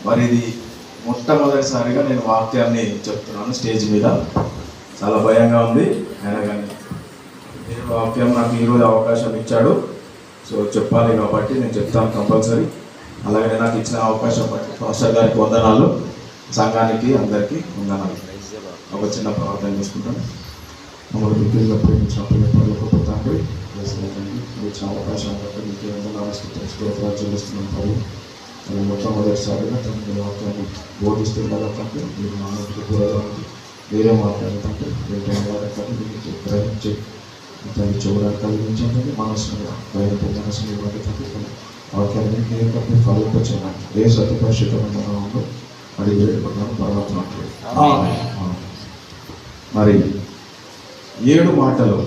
మరి ఇది మొట్టమొదటిసారిగా నేను వాక్యాన్ని చెప్తున్నాను స్టేజ్ మీద. చాలా భయంగా ఉంది, అయినా కానీ దేవుడు వాక్యం నాకు ఈరోజు అవకాశం ఇచ్చాడు. సో చెప్పాలి కాబట్టి నేను చెప్తాను కంపల్సరీ. అలాగే నాకు ఇచ్చిన అవకాశం బట్టి పాస్టర్ గారికి వందనాలు, సంఘానికి అందరికీ వందనాలు. ఒక చిన్న ప్రార్థన చేసుకుంటాను. మమ్మల్ని మిక్కిలిగా ప్రేమించిన తండ్రి, ఇచ్చిన అవకాశం బట్టి మీకు వందనాలు స్తోత్రాలు చెల్లిస్తున్నాం ప్రభు. నేను మొట్టమొదటిసారిగా తన వాక్యాన్ని బోధిస్తుండగా తండ్రి, మీరు మానవుడికి దూరంగా వేరే మాట్లాడుతుంటే మీకు గ్రహించి తల్లి చూడడానికి కలిగించండి. మనసుగా బయట మనసుని వాటి వాక్యాన్ని ఏంటంటే ఫలింపచేయాలి. ఏ సత్యపరిశుద్ధమైన నామంలో అడిగి వేడుకున్నాను పర్వతం. మరి 7 మాటలు,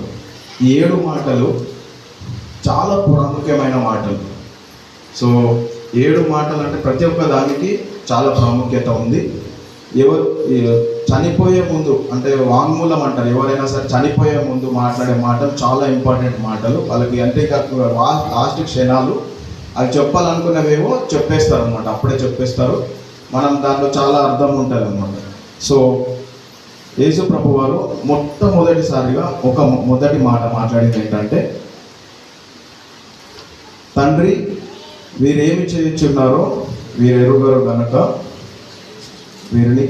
ఈ 7 మాటలు చాలా ప్రాముఖ్యమైన మాటలు. సో 7 మాటలు అంటే ప్రతి ఒక్క దానికి చాలా ప్రాముఖ్యత ఉంది. చనిపోయే ముందు అంటే వాంగ్మూలం అంటారు, ఎవరైనా సరే చనిపోయే ముందు మాట్లాడే మాటలు చాలా ఇంపార్టెంట్ మాటలు. వాళ్ళకి అంటే లాస్ట్ క్షణాలు అవి చెప్పాలనుకున్నవేవో చెప్పేస్తారు అనమాట, అప్పుడే చెప్పేస్తారు. మనం దాంట్లో చాలా అర్థం ఉంటుంది అనమాట. సో యేసు ప్రభు వారు మొట్టమొదటిసారిగా ఒక మొదటి మాట మాట్లాడింది ఏంటంటే, తండ్రి వీరేమి చేయుచున్నారో వీరెరుగరు గనుక వీరిని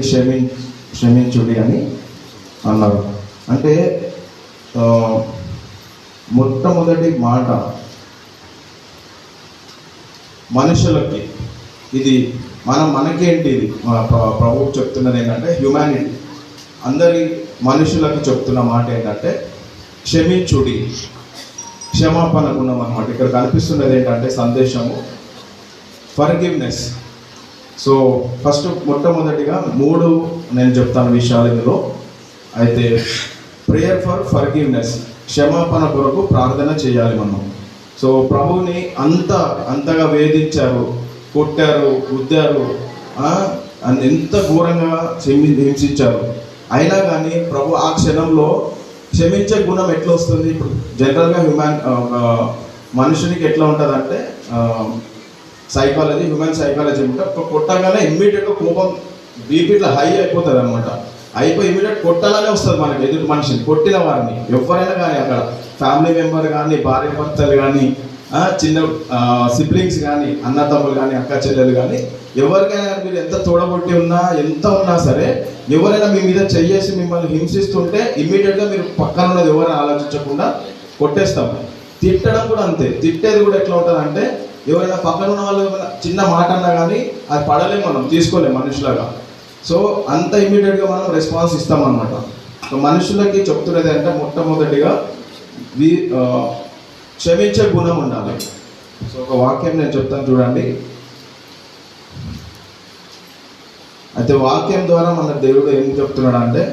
క్షమించుడి అని అన్నారు. అంటే మొట్టమొదటి మాట మనుషులకి, ఇది మనకేంటి, ఇది ప్రభువు చెప్తున్నది ఏంటంటే హ్యుమానిటీ, అందరి మనుషులకు చెప్తున్న మాట ఏంటంటే క్షమించుడి, క్షమాపణ గుణం అన్నమాట. ఇక్కడ కనిపిస్తున్నది ఏంటంటే సందేశము ఫర్గివ్నెస్. సో ఫస్ట్ మొట్టమొదటిగా 3 నేను చెప్తాను విషయాలు ఇందులో. అయితే ప్రేయర్ ఫర్ ఫర్గివ్నెస్, క్షమాపణ కొరకు ప్రార్థన చేయాలి మనం. సో ప్రభువుని అంతగా వేధించారు, కొట్టారు, గుద్దారు, ఎంత ఘోరంగా హింసించారు. అయినా కానీ ప్రభు ఆ క్షణంలో క్షమించే గుణం ఎట్లా వస్తుంది? ఇప్పుడు జనరల్గా మనుషునికి ఎట్లా ఉంటుందంటే హ్యూమన్ సైకాలజీ ఉంటే కొట్టగానే ఇమ్మీడియట్గా కోపం బీపీ ఇట్లా హై అయిపోతుంది అనమాట. అయిపోయి ఇమ్మీడియట్ కొట్టాలనే వస్తుంది మనకి ఎదుటి మనిషిని, కొట్టిన వారిని ఎవరైనా కానీ, అక్కడ ఫ్యామిలీ మెంబర్ కానీ, భార్య భర్తలు కానీ, చిన్న సిబ్లింగ్స్ కానీ, అన్నతమ్ములు కానీ, అక్క చెల్లెలు కానీ, ఎవరికైనా మీరు ఎంత తోడగొట్టి ఉన్నా, ఎంత ఉన్నా సరే, ఎవరైనా మీ మీద చెయ్యేసి మిమ్మల్ని హింసిస్తుంటే ఇమ్మీడియట్గా మీరు పక్కన ఉన్నది ఎవరైనా ఆలోచించకుండా కొట్టేస్తాం. తిట్టడం కూడా అంతే. తిట్టేది కూడా ఎట్లా ఉంటుంది అంటే, ఎవరైనా పక్కన ఉన్న వాళ్ళు చిన్న మాట అన్నా కానీ అది పడలేము, మనం తీసుకోలేము మనుషులాగా. సో అంత ఇమ్మీడియట్గా మనం రెస్పాన్స్ ఇస్తామన్నమాట. సో మనుషులకి చెప్తున్నది అంటే మొట్టమొదటిగా క్షమించే గుణం ఉండాలి. సో ఒక వాక్యం నేను చెప్తాను చూడండి. అయితే వాక్యం ద్వారా మన దేవుడు ఏం చెప్తున్నాడు అంటే,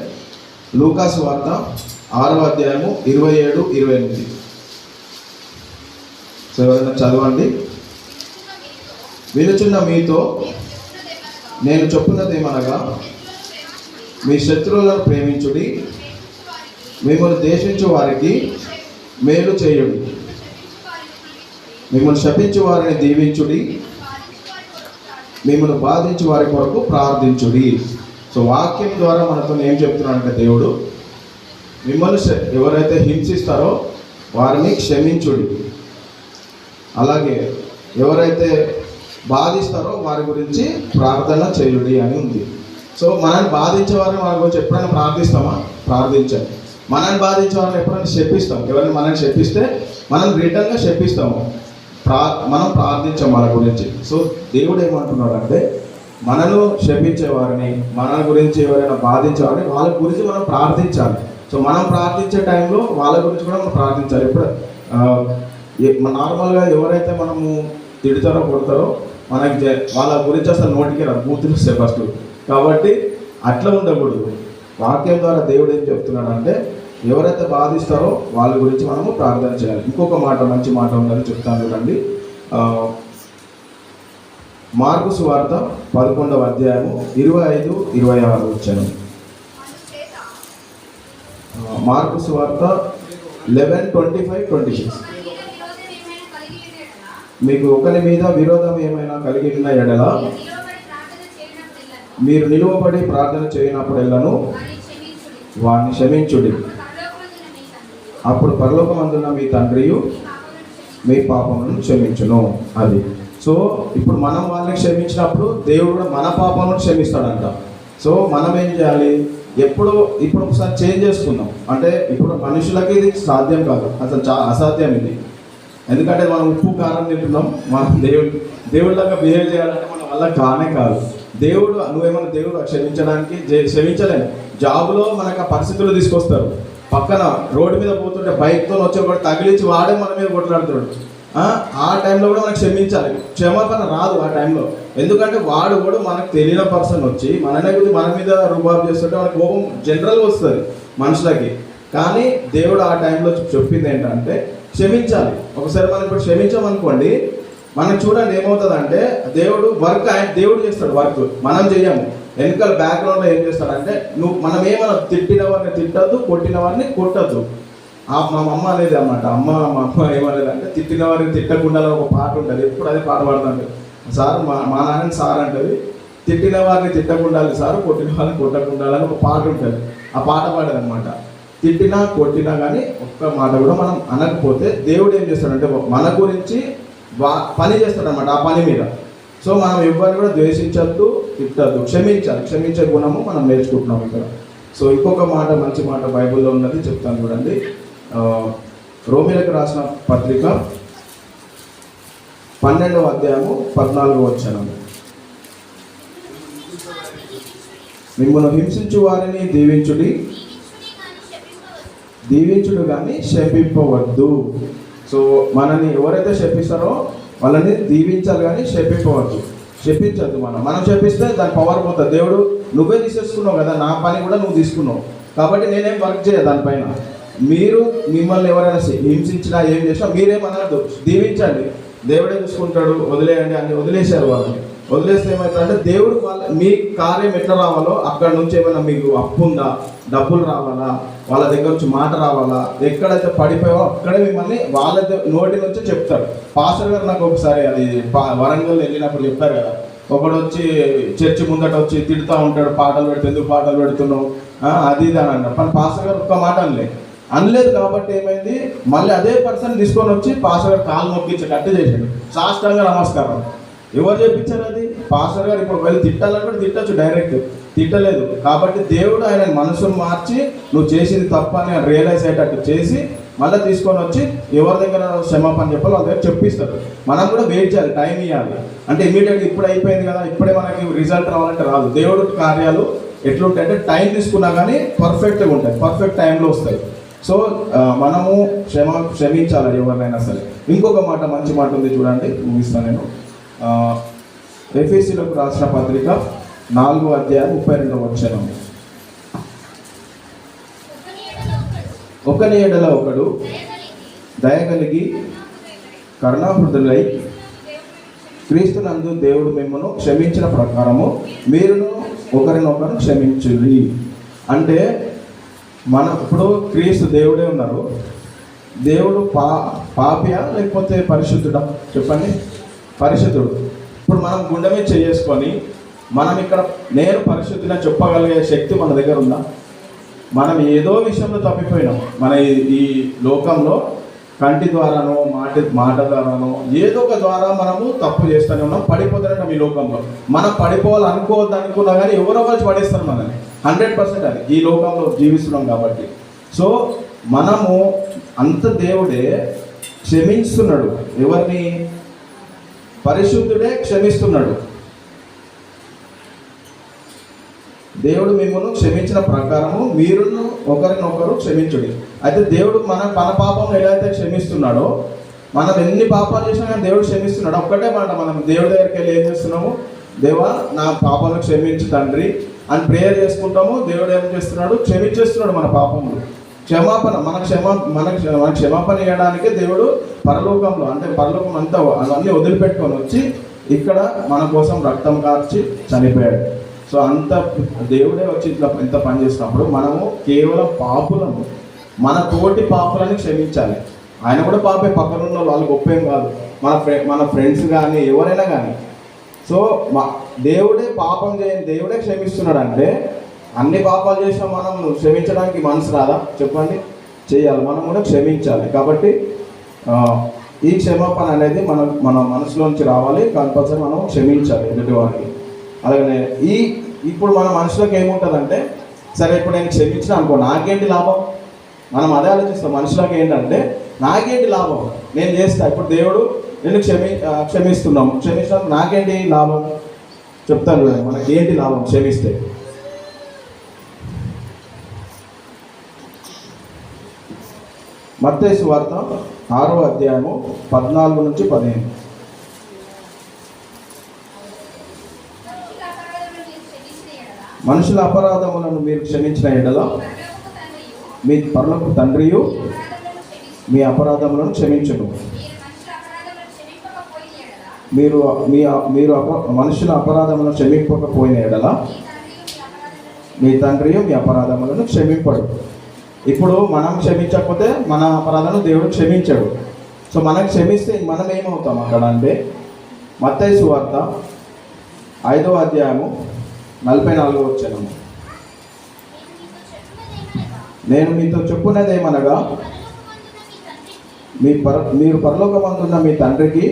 లూకాసు వార్త 6వ అధ్యాయము 27, 28. సో ఎవరైనా చదవండి. వినుచున్న మీతో నేను చెప్పున్నదేమనగా, మీ శత్రువులను ప్రేమించుడి, మిమ్మల్ని ద్వేషించు వారికి మేలు చేయుడి, మిమ్మల్ని శపించు వారిని దీవించుడి, మిమ్మల్ని బాధించు వారి కొరకు ప్రార్థించుడి. సో వాక్యం ద్వారా మనతో ఏం చెప్తున్నాడంటే దేవుడు, మిమ్మల్ని ఎవరైతే హింసిస్తారో వారిని క్షమించుడి, అలాగే ఎవరైతే బాధిస్తారో వారి గురించి ప్రార్థన చేయుడి అని ఉంది. సో మనల్ని బాధించే వారిని వారి గురించి ఎప్పుడైనా ప్రార్థిస్తామా? ప్రార్థించాలి. మనల్ని బాధించే వారిని ఎప్పుడైనా శపిస్తాం. ఎవరైనా మనల్ని శపిస్తే మనం రిటర్న్గా శపిస్తాము, మనం ప్రార్థించాం వాళ్ళ గురించి. సో దేవుడు ఏమంటున్నాడు అంటే, మనను శపించే వారిని, మన గురించి ఎవరైనా బాధించే వారిని, వాళ్ళ గురించి మనం ప్రార్థించాలి. సో మనం ప్రార్థించే టైంలో వాళ్ళ గురించి కూడా మనం ప్రార్థించాలి. ఇప్పుడు నార్మల్గా ఎవరైతే మనము తిడతారో కొడతారో మనకి వాళ్ళ గురించి అసలు నోటికి బూతులు వస్తాయి ఫస్ట్. కాబట్టి అట్లా ఉండకూడదు. వాక్యం ద్వారా దేవుడు ఏం చెప్తున్నాడంటే, ఎవరైతే బాధిస్తారో వాళ్ళ గురించి మనము ప్రార్థన చేయాలి. ఇంకొక మాట, మంచి మాట ఉందని చెప్తాను చూడండి. మార్కు సువార్త 11వ అధ్యాయము 25, 26 వచ్చాను. మార్కు సువార్త 11:25-26. మీకు ఒకరి మీద విరోధం ఏమైనా కలిగి ఉన్న ఎడల మీరు నిలువబడి ప్రార్థన చేయనప్పుడెల్లను వారిని క్షమించుడి. అప్పుడు పరలోకమందున్న మీ తండ్రియు మీ పాపములను క్షమించును. అది సో ఇప్పుడు మనం వాళ్ళని క్షమించినప్పుడు దేవుడు కూడా మన పాపములను క్షమిస్తాడంట. సో మనం ఏం చేయాలి, ఇప్పుడు ఒకసారి చేంజ్ చేసుకుందాం. అంటే ఇప్పుడు మనుషులకి ఇది సాధ్యం కాదు, అసలు అసాధ్యం ఇది. ఎందుకంటే మనం ఉప్పు కారం తింటున్నాం, మనం దేవుడిలాగా బిహేవ్ చేయాలంటే మన వల్ల కానే కాదు. నువ్వేమన్నా దేవుడు క్షమించడానికి క్షమించలేము. జాబులో మనకు ఆ పరిస్థితులు తీసుకొస్తారు. పక్కన రోడ్డు మీద పోతుంటే బైక్తో వచ్చి ఒకటి తగిలించి వాడే మన మీద కొట్లాడుతాడు. ఆ టైంలో కూడా మనకు క్షమించాలి. క్షమాపణ రాదు ఆ టైంలో, ఎందుకంటే వాడు కూడా మనకు తెలియని పర్సన్ వచ్చి మన మీద రుబాబు చేస్తుంటే మనకు కోపం జనరల్గా వస్తుంది మనుషులకి. కానీ దేవుడు ఆ టైంలో చెప్పింది ఏంటంటే క్షమించాలి. ఒకసారి మనం ఇప్పుడు క్షమించామనుకోండి, మనకు చూడండి ఏమవుతుందంటే దేవుడు చేస్తాడు వర్క్, మనం చేయము. వెనకాల బ్యాక్గ్రౌండ్లో ఏం చేస్తాడంటే మనం ఏమన్నా తిట్టిన వారిని తిట్టద్దు, కొట్టిన వారిని కొట్టద్దు. మా అమ్మ అనేది అన్నమాట. మా అమ్మ ఏమనేది అంటే తిట్టిన వారిని తిట్టకుండా ఒక పాట ఉంటుంది, ఎప్పుడు అదే పాట పాడుతుంటే సార్ మా నాన్న సార్ అంటది, తిట్టిన వారిని తిట్టకుండా సార్, కొట్టిన వారిని కొట్టకుండా అని ఒక పాట ఉంటుంది. ఆ పాట పాడేది అనమాట. తిట్టినా కొట్టినా కానీ ఒక్క మాట కూడా మనం అనకపోతే దేవుడు ఏం చేస్తాడంటే మన గురించి పని చేస్తాడనమాట ఆ పని మీద. సో మనం ఎవరిని కూడా ద్వేషించద్దు, తిట్టద్దు, క్షమించే గుణము మనం నేర్చుకుంటున్నాం ఇక్కడ. సో ఇంకొక మాట, మంచి మాట బైబిల్లో ఉన్నది చెప్తాను చూడండి. రోమీలకు రాసిన పత్రిక 12వ అధ్యాయము 14వ వచనం. మిమ్మల్ని హింసించు వారిని దీవించుడు కానీ శపింపవద్దు. సో మనని ఎవరైతే శపిస్తారో వాళ్ళని దీవించాలి కానీ శపించద్దు. మనం శపిస్తే దాని పవర్ పోతుంది. దేవుడు నువ్వే తీసేసుకున్నావు కదా, నా పని కూడా నువ్వు తీసుకున్నావు కాబట్టి నేనేం వర్క్ చేయదు దానిపైన. మిమ్మల్ని ఎవరైనా హింసించినా ఏం చేసినా మీరేమనద్దు, దీవించండి, దేవుడే చూసుకుంటాడు, వదిలేయండి అని వదిలేశారు. వాళ్ళని వదిలేస్తే ఏమవుతుందంటే దేవుడు మీ కార్యం ఎట్లా రావాలో అక్కడ నుంచి ఏమైనా మీకు అప్పు ఉందా, డబ్బులు రావాలా, వాళ్ళ దగ్గర నుంచి మాట రావాలా, ఎక్కడైతే పడిపోయావో అక్కడే మిమ్మల్ని వాళ్ళ నోటి నుంచి చెప్తారు. పాస్టర్ గారు నాకు ఒకసారి అది వరంగల్ వెళ్ళినప్పుడు చెప్పారు కదా, ఒకడు వచ్చి చర్చి ముందట వచ్చి తిడుతూ ఉంటాడు, పాటలు పెడితే ఎందుకు పాటలు పెడుతున్నావు అది ఇది అని అన్నాడు. కానీ పాస్టర్ గారు ఒక్క మాట అనలేదు కాబట్టి ఏమైంది, మళ్ళీ అదే పర్సన్ తీసుకొని వచ్చి పాస్టర్ గారు కాలు మొక్కించేటట్టు చేశాడు, సాష్టాంగ నమస్కారం. ఎవరు చెప్పించారు అది? పాస్టర్ గారు. ఇప్పుడు వెళ్ళి తిట్టాలంటే తిట్టచ్చు, డైరెక్ట్ తిట్టలేదు కాబట్టి దేవుడు ఆయన మనసును మార్చి నువ్వు చేసింది తప్ప అని రియలైజ్ అయ్యేటట్టు చేసి మళ్ళీ తీసుకొని వచ్చి ఎవరి దగ్గర క్షమాపణ చెప్పాలో వాళ్ళ దగ్గర చెప్పిస్తారు. మనం కూడా వెయిట్ చేయాలి, టైం ఇవ్వాలి. అంటే ఇమీడియట్గా ఇప్పుడు అయిపోయింది కదా, ఇప్పుడే మనకి రిజల్ట్ రావాలంటే రాదు. దేవుడు కార్యాలు ఎట్లుంటాయంటే టైం తీసుకున్నా కానీ పర్ఫెక్ట్గా ఉంటాయి, పర్ఫెక్ట్ టైంలో వస్తాయి. సో మనము క్షమించాలి ఎవరినైనా సరే. ఇంకొక మాట, మంచి మాట ఉంది చూడండి, ముగిస్తాను నేను. ఎఫెసీయులకు రాసిన పత్రిక 4వ అధ్యాయం 32వ వచనం. ఒకని ఎడల ఒకడు దయగలిగి కరుణాహృదయులై క్రీస్తునందు దేవుడు మిమ్మల్ని క్షమించిన ప్రకారము మీరును ఒకరినొకరు క్షమించుడి. అంటే ఇప్పుడు క్రీస్తు దేవుడే ఉన్నారు. దేవుడు పాపియా లేకపోతే పరిశుద్ధుడా చెప్పండి? పరిశుద్ధుడు. ఇప్పుడు మనం గుండె మీద చేసుకొని మనం ఇక్కడ నేను పరిశుద్ధిగా చెప్పగలిగే శక్తి మన దగ్గర ఉందా? మనం ఏదో విషయంలో తప్పిపోయినాం. మన ఈ లోకంలో కంటి ద్వారానో మాట ద్వారానో ఏదో ఒక ద్వారా మనము తప్పు చేస్తూనే ఉన్నాం, పడిపోతారంట ఈ లోకంలో. మనం పడిపోవాలనుకోవద్దు అనుకున్నా కానీ ఎవరో వచ్చి పడేస్తారు మనల్ని. 100% అది ఈ లోకంలో జీవిస్తున్నాం కాబట్టి. సో మనము అంత దేవుడే క్షమిస్తున్నాడు. ఎవరిని? పరిశుద్ధుడే క్షమిస్తున్నాడు. దేవుడు మిమ్మల్ని క్షమించిన ప్రకారము మీరును ఒకరినొకరు క్షమించుడి. అయితే దేవుడు మన పాపం ఏదైతే క్షమిస్తున్నాడో, మనం ఎన్ని పాపాలు చేసినా కానీ దేవుడు క్షమిస్తున్నాడు. ఒక్కటే మాట, మనం దేవుడి దగ్గరికి వెళ్ళి ఏం చేస్తున్నాము? దేవా నా పాపాలను క్షమించు తండ్రి అని ప్రేయర్ చేసుకుంటాము. దేవుడు ఏం చేస్తున్నాడు? క్షమించేస్తున్నాడు మన పాపములు. క్షమాపణ మన క్షమాపణ ఇవ్వడానికే దేవుడు పరలోకంలో, అంటే పరలోకం అంతా అవన్నీ వదిలిపెట్టుకొని వచ్చి ఇక్కడ మన కోసం రక్తం కార్చి చనిపోయాడు. సో అంత దేవుడే వచ్చి ఇట్లా ఎంత పని చేసినప్పుడు మనము కేవలం పాపులను, మన తోటి పాపులను క్షమించాలి. ఆయన కూడా పాపే, పక్కన ఉన్న వాళ్ళు గొప్పేం కాదు, మన ఫ్రెండ్స్ కానీ ఎవరైనా కానీ. సో దేవుడే పాపం చేయని దేవుడే క్షమిస్తున్నాడు అంటే అన్ని పాపాలు చేసినా మనం క్షమించడానికి మనసు రాదా చెప్పండి? చేయాలి, మనం కూడా క్షమించాలి. కాబట్టి ఈ క్షమాపణ అనేది మన మనసులోంచి రావాలి. కంపల్సరీ మనం క్షమించాలి ఎదుటి వారికి. అలాగనే ఇప్పుడు మన మనసులోకి ఏముంటుందంటే, సరే ఇప్పుడు నేను క్షమించిన అనుకో, నాకేంటి లాభం? మనం అదే ఆలోచిస్తాం. మనుషులకు ఏంటంటే నాకేంటి లాభం, నేను చేస్తా. ఇప్పుడు దేవుడు నేను క్షమించినందుకు నాకేంటి లాభం చెప్తాను. మనకి ఏంటి లాభం క్షమిస్తే? మత్తయి సువార్త 6వ అధ్యాయము 14 నుంచి 15. మనుషుల అపరాధములను మీరు క్షమించిన ఎడల మీ పరలోకపు తండ్రియు మీ అపరాధములను క్షమించును. మీరు మనుషుల అపరాధములను క్షమింపకపోయిన ఎడల మీ తండ్రియు మీ అపరాధములను క్షమింపడు. ఇప్పుడు మనం క్షమించకపోతే మన అపరాధాలను దేవుడు క్షమించాడు. సో మనం క్షమిస్తే మనం ఏమవుతాం అక్కడ అంటే, మత్తయి సువార్త 5వ అధ్యాయము 44వ వచనం. నేను మీతో చెప్పున్నదేమనగా మీరు పరలోకమందున్న మీ తండ్రికి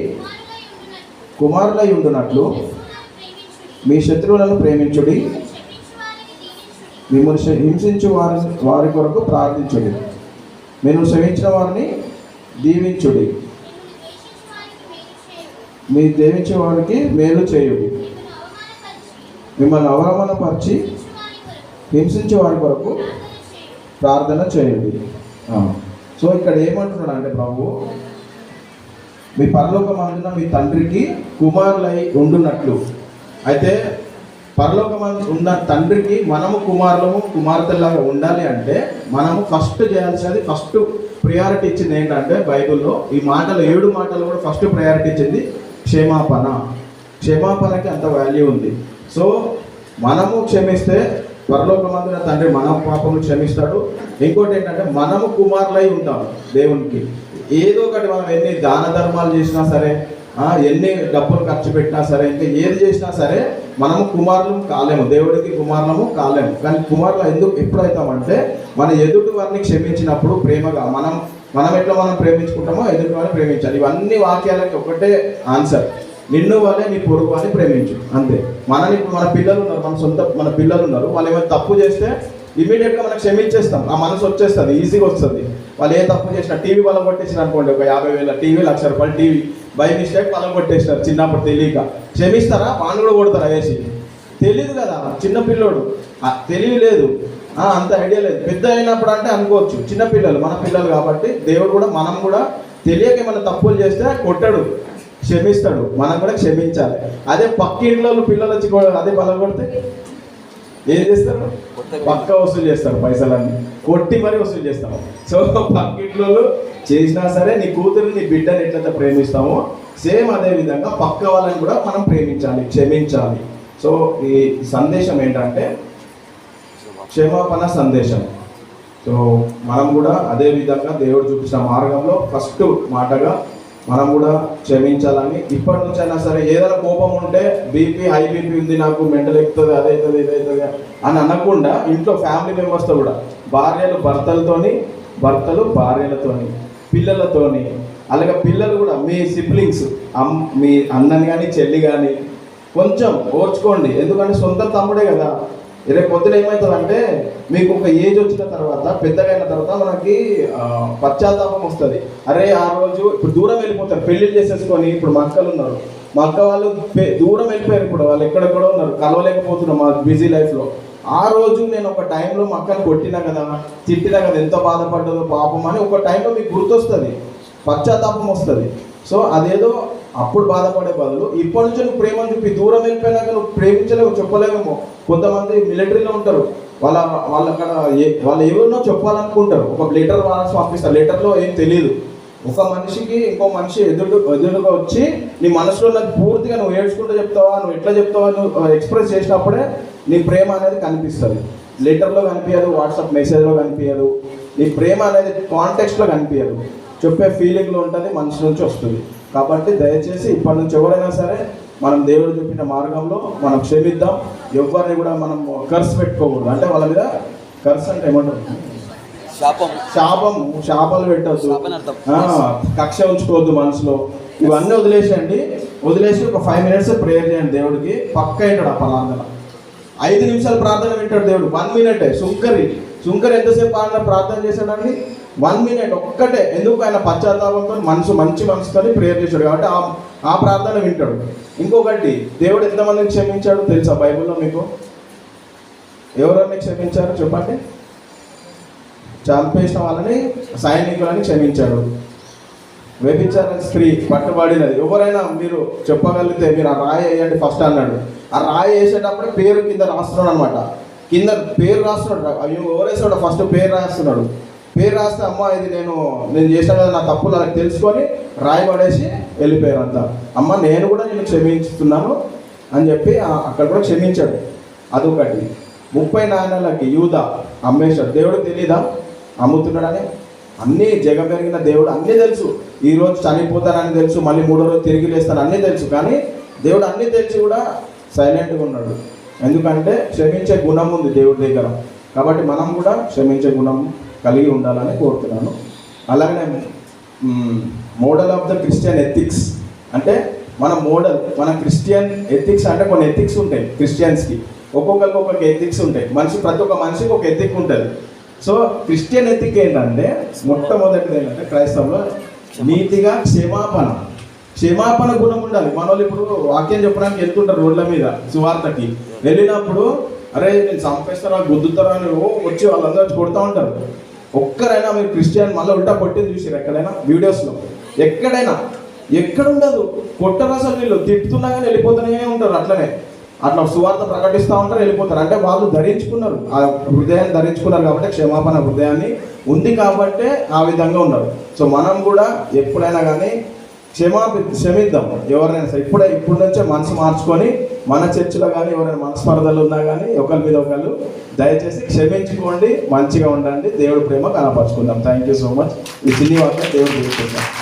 కుమారులై ఉండునట్లు మీ శత్రువులను ప్రేమించుడి, మిమ్మల్ని హింసించు వారి కొరకు ప్రార్థించుడి, మీరు క్షమించిన వారిని దీవించుడి, మీ దేవించే వారికి మేలు చేయుడి, మిమ్మల్ని అవమానపరిచి హింసించే వారి కొరకు ప్రార్థన చేయండి. సో ఇక్కడ ఏమంటున్నాడు అంటే ప్రభు, మీ పరలోకమందున మీ తండ్రికి కుమారులై ఉండునట్లు. అయితే పరలోకమందు ఉన్న తండ్రికి మనము కుమార్తెలాగా ఉండాలి అంటే మనము ఫస్ట్ చేయాల్సినది, ఫస్ట్ ప్రయారిటీ ఇచ్చింది ఏంటంటే, బైబిల్లో ఈ 7 మాటలు కూడా ఫస్ట్ ప్రయారిటీ ఇచ్చింది క్షమాపణకి అంత వాల్యూ ఉంది. సో మనము క్షమిస్తే పరలోకమందున తండ్రి మన పాపములు క్షమిస్తాడు. ఇంకోటి ఏంటంటే మనము కుమారులై ఉంటాం దేవునికి. ఏదో ఒకటి మనం ఎన్ని దాన ధర్మాలు చేసినా సరే, ఎన్ని డబ్బులు ఖర్చు పెట్టినా సరే, ఇంకా ఏది చేసినా సరే మనము కుమారులు కాలేము, దేవుడికి కుమారులము కాలేము. కానీ కుమారులు ఎప్పుడైతామంటే మన ఎదుటి వారిని క్షమించినప్పుడు ప్రేమగా మనం ఎట్లా మనం ప్రేమించుకుంటామో ఎదుటి వారిని ప్రేమించాలి. ఇవన్నీ వాక్యాలకి ఒకటే ఆన్సర్, నిన్ను వాళ్ళే నీ పొరుగు అని ప్రేమించు, అంతే. ఇప్పుడు మన పిల్లలు ఉన్నారు, మన పిల్లలు ఉన్నారు, వాళ్ళు ఏమైనా తప్పు చేస్తే ఇమీడియట్గా మనం క్షమించేస్తాం, ఆ మనసు వచ్చేస్తుంది, ఈజీగా వస్తుంది. వాళ్ళు ఏ తప్పు చేసినా, టీవీ వాళ్ళని కొట్టేసినారు అనుకోండి, ఒక 50,000 టీవీ, ₹1,00,000 టీవీ బై మిస్టేక్ వాళ్ళని కొట్టేసినారు చిన్నప్పుడు తెలియక, క్షమిస్తారా? వాడిని కూడా కొడతారా వేసి? తెలియదు కదా, చిన్న పిల్లోడు, తెలివి లేదు, అంత ఐడియా లేదు. పెద్ద అయినప్పుడు అంటే అనుకోవచ్చు, చిన్నపిల్లలు మన పిల్లలు కాబట్టి దేవుడు కూడా మనం కూడా తెలియక ఏమైనా తప్పులు చేస్తే కొట్టడు, క్షమిస్తాడు. మనం కూడా క్షమించాలి. అదే పక్కింట్లో పిల్లలు వచ్చి అదే బలం కొడితే ఏం చేస్తారు? పక్క వసూలు చేస్తారు, పైసలన్నీ కొట్టి మరీ వసూలు చేస్తాము. సో పక్కింట్లో చేసినా సరే నీ కూతురు నీ బిడ్డని ఎట్లయితే ప్రేమిస్తామో సేమ్ అదే విధంగా పక్క వాళ్ళని కూడా మనం ప్రేమించాలి, క్షమించాలి. సో ఈ సందేశం ఏంటంటే క్షమాపణ సందేశం. సో మనం కూడా అదే విధంగా దేవుడు చూపించిన మార్గంలో ఫస్ట్ మాటగా మనం కూడా క్షమించాలని, ఇప్పటి నుంచి అయినా సరే ఏదైనా కోపం ఉంటే హై బీపీ ఉంది, నాకు మెంటల్ ఎక్కుతుంది, అదవుతుంది ఇదవుతుంది అని అనకుండా ఇంట్లో ఫ్యామిలీ మెంబర్స్తో కూడా, భార్యలు భర్తలతోని, భర్తలు భార్యలతోని, పిల్లలతోని, అలాగే పిల్లలు కూడా మీ సిబ్లింగ్స్, మీ అన్నని కానీ చెల్లి కానీ కొంచెం ఓర్చుకోండి. ఎందుకంటే సొంత తమ్ముడే కదా. రేపు పొద్దున ఏమవుతుందంటే మీకు ఒక ఏజ్ వచ్చిన తర్వాత, పెద్దగా అయిన తర్వాత మనకి పశ్చాత్తాపం వస్తుంది. అరే ఆ రోజు ఇప్పుడు దూరం వెళ్ళిపోతారు, పెళ్ళిళ్ళు చేసేసుకొని. ఇప్పుడు మా అక్కలు ఉన్నారు, మా అక్క వాళ్ళు దూరం వెళ్ళిపోయారు, ఇప్పుడు వాళ్ళు ఎక్కడెక్కడో ఉన్నారు, కలవలేకపోతున్నాం మా బిజీ లైఫ్లో. ఆ రోజు నేను ఒక టైంలో మా అక్కను కొట్టినా కదా, తిట్టినా కదా, ఎంత బాధపడ్డదో పాపం అని ఒక టైంలో మీకు గుర్తొస్తుంది, పశ్చాత్తాపం వస్తుంది. సో అదేదో అప్పుడు బాధపడే బదులు ఇప్పటి నుంచి నువ్వు ప్రేమ చూపి, దూరం వెళ్ళిపోయినాక నువ్వు ప్రేమించలేవు, చెప్పలేవేమో. కొంతమంది మిలిటరీలో ఉంటారు, వాళ్ళు అక్కడ వాళ్ళు ఎవరినో చెప్పాలనుకుంటారు, ఒక లెటర్ రాసి పంపిస్తారు, లెటర్లో ఏం తెలియదు. ఒక మనిషికి ఇంకో మనిషి ఎదురుగా వచ్చి నీ మనసులో నాకు పూర్తిగా నువ్వు ఏడ్చుకుంటూ చెప్తావా, నువ్వు ఎట్లా చెప్తావా, నువ్వు ఎక్స్ప్రెస్ చేసినప్పుడే నీ ప్రేమ అనేది కనిపిస్తుంది. లెటర్లో కనిపించదు, వాట్సాప్ మెసేజ్లో కనిపించదు, నీ ప్రేమ అనేది కాంటెక్స్ట్లో కనిపించదు. చెప్పే ఫీలింగ్లో ఉంటుంది, మనసు నుంచి వస్తుంది. కాబట్టి దయచేసి ఇప్పటి నుంచి ఎవరైనా సరే మనం దేవుడు చెప్పిన మార్గంలో మనం క్షమిద్దాం. ఎవరిని కూడా మనం కర్స్ పెట్టుకోకూడదు. అంటే వాళ్ళ మీద కర్స్ అంటే ఏమంటారు, శాపాలు పెట్టద్దు, కక్ష ఉంచుకోవద్దు మనసులో. ఇవన్నీ వదిలేసేయండి. వదిలేసి ఒక 5 minutes ప్రేయర్ చేయండి దేవుడికి. పక్క వింటాడు ఆ ప్రార్థన. 5 నిమిషాలు ప్రార్థన వింటాడు దేవుడు. 1 minute. సుంకరి ఎంతసేపు ప్రార్థన చేశాడండి? 1 minute ఒక్కటే. ఎందుకు? ఆయన పశ్చాత్తాపంతో మంచి మనసుతో ప్రేయర్ చేశాడు కాబట్టి ఆ ప్రార్థన వింటాడు. ఇంకొకటి, దేవుడు ఎంతమందిని క్షమించాడు తెలుసా బైబిల్లో మీకు? ఎవరన్నా క్షమించారు చెప్పండి? చంపేసిన వాళ్ళని, సైనికులని క్షమించాడు. వ్యభిచార స్త్రీ పట్టుబడినది. ఎవరైనా మీరు చెప్పగలిగితే మీరు ఆ రాయి వేయండి ఫస్ట్ అన్నాడు. ఆ రాయి వేసేటప్పుడు పేరు కింద రాస్తున్నాడు అనమాట. కింద పేరు రాస్తున్నాడు. ఎవరేసాడు? ఫస్ట్ పేరు రాస్తున్నాడు. పేరు రాస్తే అమ్మ ఇది నేను చేశాను కదా, నా తప్పులు అలా తెలుసుకొని రాయి పడేసి వెళ్ళిపోయారు అంతా. అమ్మ నేను కూడా నేను క్షమించుతున్నాను అని చెప్పి అక్కడ కూడా క్షమించాడు. అదొకటి. 30 నాణాలకి యూదా అమ్మేశాడు. దేవుడు తెలీదా అమ్ముతున్నాడని? అన్నీ జగమెరిగిన దేవుడు, అన్నీ తెలుసు. ఈరోజు చనిపోతానని తెలుసు, మళ్ళీ 3వ రోజు తిరిగి లేస్తాను అన్నీ తెలుసు. కానీ దేవుడు అన్నీ తెలిసి కూడా సైలెంట్గా ఉన్నాడు. ఎందుకంటే క్షమించే గుణం ఉంది దేవుడి దగ్గర. కాబట్టి మనం కూడా క్షమించే గుణం కలిగి ఉండాలని కోరుతున్నాను. అలాగే model of the Christian ethics అంటే మన క్రిస్టియన్ ఎథిక్స్ అంటే కొన్ని ఎథిక్స్ ఉంటాయి క్రిస్టియన్స్కి. ఒక్కొక్కరికి ఒక్కొక్క ఎథిక్స్ ఉంటాయి. ప్రతి ఒక్క మనిషికి ఒక ఎథిక్ ఉంటుంది. సో క్రిస్టియన్ ఎథిక్ ఏంటంటే, మొట్టమొదటిది ఏంటంటే క్రైస్తవంలో నీతిగా క్షమాపణ గుణం ఉండాలి. మన వాళ్ళు ఇప్పుడు వాక్యం చెప్పడానికి వెళ్తుంటారు రోడ్ల మీద సువార్తకి. వెళ్ళినప్పుడు అరే నేను చంపేస్తారా, గుద్దుతారా అని వచ్చి వాళ్ళందరూ కొడుతూ ఉంటారు. ఒక్కరైనా మీరు క్రిస్టియన్ మళ్ళీ ఉల్టా కొట్టింది చూసారు ఎక్కడైనా? వీడియోస్లో ఎక్కడైనా ఎక్కడ ఉండదు. కొట్టరు అసలు. వీళ్ళు తిట్టుతున్నా కానీ వెళ్ళిపోతూనే ఉంటారు. అట్లా సువార్త ప్రకటిస్తూ ఉంటారు, వెళ్ళిపోతారు. అంటే వాళ్ళు ధరించుకున్నారు, ఆ హృదయాన్ని ధరించుకున్నారు కాబట్టి క్షమాపణ హృదయాన్ని ఉంది కాబట్టి ఆ విధంగా ఉన్నారు. సో మనం కూడా ఎప్పుడైనా కానీ క్షమిద్దాం ఎవరైనా సరే. ఇప్పుడు నుంచే మనసు మార్చుకొని మన చర్చిలో కానీ ఎవరైనా మనస్పర్ధలు ఉన్నా కానీ ఒకరి మీద ఒకళ్ళు దయచేసి క్షమించుకోండి, మంచిగా ఉండండి, దేవుడి ప్రేమ కనపరుచుకుందాం. Thank you so much. ఈ చిన్ని వార్త దేవుడు